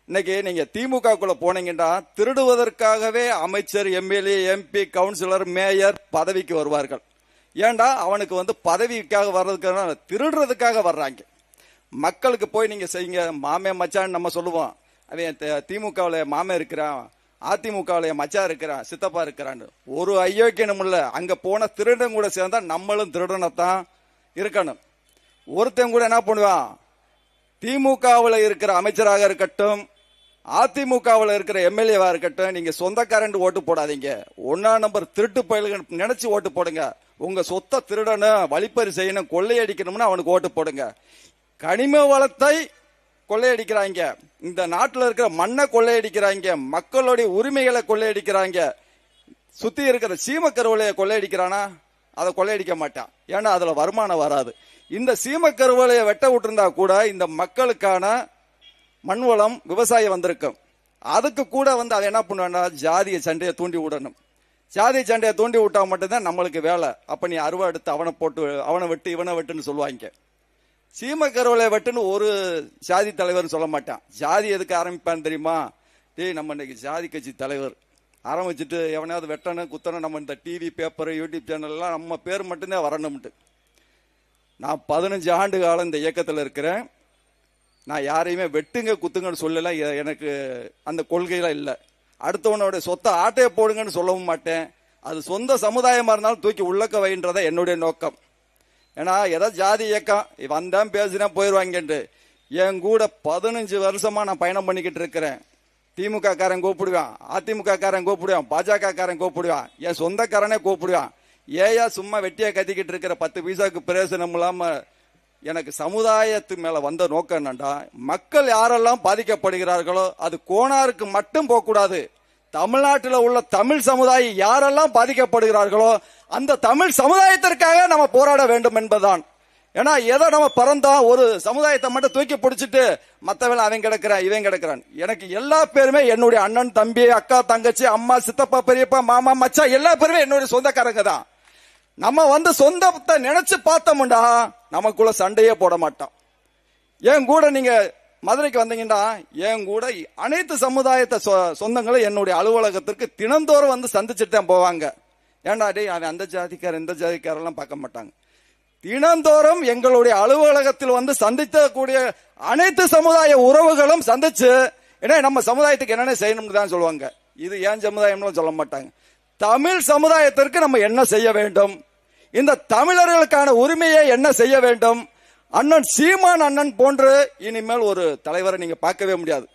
இன்னைக்கு நீங்க திமுகக்குள்ள போனீங்கன்னா திருடுவதற்காகவே அமைச்சர், எம்எல்ஏ, எம்பி, கவுன்சிலர், மேயர் பதவிக்கு வருவார்கள். ஏண்டா அவனுக்கு பதவிக்காக வர்றதுக்காக திருடுறதுக்காக வர்றாங்க. மக்களுக்கு போய் நீங்க செய்யுங்க. மாமே மச்சான்னு நம்ம சொல்லுவோம். அவன் திமுகவுல மாமே இருக்கிறான், அதிமுகவுல மச்சா இருக்கிறான், சித்தப்பா இருக்கிறான்னு ஒரு ஐயோக்கியனும் இல்ல. அங்க போன திருடன் கூட சேர்ந்தா நம்மளும் திருடனத்தான் இருக்கணும். ஒருத்தன் கூட என்ன பண்ணுவான், திமுகவில் இருக்கிற அமைச்சராக இருக்கட்டும், அதிமுகவில் இருக்கிற எம்எல்ஏவா இருக்கட்டும், நீங்க சொந்தக்காரன் ஓட்டு போடாதீங்க. 1ஆம் நம்பர் திருட்டு பயில்கள் நினைச்சு ஓட்டு போடுங்க. உங்க சொத்தை திருடணும், வழிப்பறி செய்யணும், கொள்ளையடிக்கணும்னு அவனுக்கு ஓட்டு போடுங்க. கனிம வளத்தை கொள்ளையடிக்கிறாங்க, இந்த நாட்டில் இருக்கிற மண்ணை கொள்ளையடிக்கிறாங்க, மக்களுடைய உரிமைகளை கொள்ளையடிக்கிறாங்க. சுத்தி இருக்கிற சீமக்கருவலையை கொள்ளையடிக்கிறானா? அதை கொள்ளையடிக்க மாட்டான். ஏன்னா அதுல வருமானம் வராது. இந்த சீமக்கருவலையை வெட்ட விட்டுருந்தா கூட இந்த மக்களுக்கான மண்வளம் விவசாயம் வந்திருக்கும். அதுக்கு கூட அவன் என்ன பண்ணுவான்னா ஜாதிய சண்டையை தூண்டி விடணும். ஜாதிய சண்டையை தூண்டி விட்டா மட்டும்தான் நம்மளுக்கு வேலை. அப்ப நீ அருவா எடுத்து அவனை போட்டு அவனை வெட்டு இவனை வெட்டுன்னு சொல்லுவாங்க. சீமக்கருவலை வெட்டுன்னு ஒரு ஜாதி தலைவர் சொல்ல மாட்டான். ஜாதி எதுக்கு ஆரம்பிப்பான்னு தெரியுமா? நம்ம இன்னைக்கு ஜாதி கட்சி தலைவர் ஆரம்பிச்சுட்டு எவனையாவது வெட்டணும் குத்தணும், நம்ம இந்த டிவி, பேப்பர், யூடியூப் சேனல் எல்லாம் நம்ம பேர் மட்டும்தான் வரணும்ட்டு. நான் 15 ஆண்டு காலம் இந்த இயக்கத்தில் இருக்கிறேன். நான் யாரையுமே வெட்டுங்க குத்துங்கன்னு சொல்லல. எனக்கு அந்த கொள்கையெல்லாம் இல்லை. அடுத்தவனோட சொத்தை ஆட்டையை போடுங்கன்னு சொல்லவும் மாட்டேன். அது சொந்த சமுதாயமா இருந்தாலும் தூக்கி உள்ளக்க வைன்றத என்னுடைய நோக்கம். ஏன்னா ஏதாவது ஜாதி இயக்கம் வந்தான் பேசினா போயிடுவாங்கன்ட்டு என் கூட 15 வருஷமா நான் பயணம் பண்ணிக்கிட்டு இருக்கிறேன். திமுக காரன் கூப்பிடுவான், அதிமுக காரன் கூப்பிடுவான், பாஜக காரன் கூப்பிடுவான், என் சொந்தக்காரனே கூப்பிடுவான். ஏயா சும்மா வெட்டியா கத்திக்கிட்டு இருக்கிற 10 பைசாவுக்கு பிரயோசனம் இல்லாம. எனக்கு சமுதாயத்து மேல வந்த நோக்கம் என்னண்டா, மக்கள் யாரெல்லாம் பாதிக்கப்படுகிறார்களோ அது கோனாருக்கு மட்டும் போகக்கூடாது. தமிழ்நாட்டில் உள்ள தமிழ் சமுதாயம் யாரெல்லாம் பாதிக்கப்படுகிறார்களோ அந்த தமிழ் சமுதாயத்திற்காக நம்ம போராட வேண்டும் என்பதுதான். ஏன்னா ஏதோ நம்ம பிறந்தோம் ஒரு சமுதாயத்தை மட்டும் தூக்கி பிடிச்சிட்டு மற்றவன் அவன் கிடக்கிறான் இவன் கிடக்கிறான். எனக்கு எல்லா பேருமே என்னுடைய அண்ணன், தம்பி, அக்கா, தங்கச்சி, அம்மா, சித்தப்பா, பெரியப்பா, மாமா, மச்சா எல்லா பேருமே என்னுடைய சொந்தக்காரங்க தான். நம்ம சொந்தத்தை நினைச்சு பார்த்தோம்டா நமக்குள்ள சண்டையே போட மாட்டோம். என் கூட நீங்க மதுரைக்கு வந்தீங்கன்னா என் கூட அனைத்து சமுதாயத்தை சொந்தங்களும் என்னுடைய அலுவலகத்திற்கு தினந்தோறும் சந்திச்சுட்டு தான் போவாங்க. ஏன்டா டே அவன் அந்த ஜாதிக்காரன் இந்த ஜாதிக்காரெல்லாம் பார்க்க மாட்டாங்க. தினந்தோறும் எங்களுடைய அலுவலகத்தில் சந்திக்கக்கூடிய அனைத்து சமுதாய உறவுகளும் சந்திச்சு ஏன்னா நம்ம சமுதாயத்துக்கு என்னென்ன செய்யணும்னு தான் சொல்லுவாங்க. இது ஏன் சமுதாயம்னு சொல்ல மாட்டாங்க. தமிழ் சமுதாயத்திற்கு நம்ம என்ன செய்ய வேண்டும், இந்த தமிழர்களுக்கான உரிமையை என்ன செய்ய வேண்டும். அண்ணன் சீமான் அண்ணன் போன்று இனிமேல் ஒரு தலைவரை நீங்க பார்க்கவே முடியாது.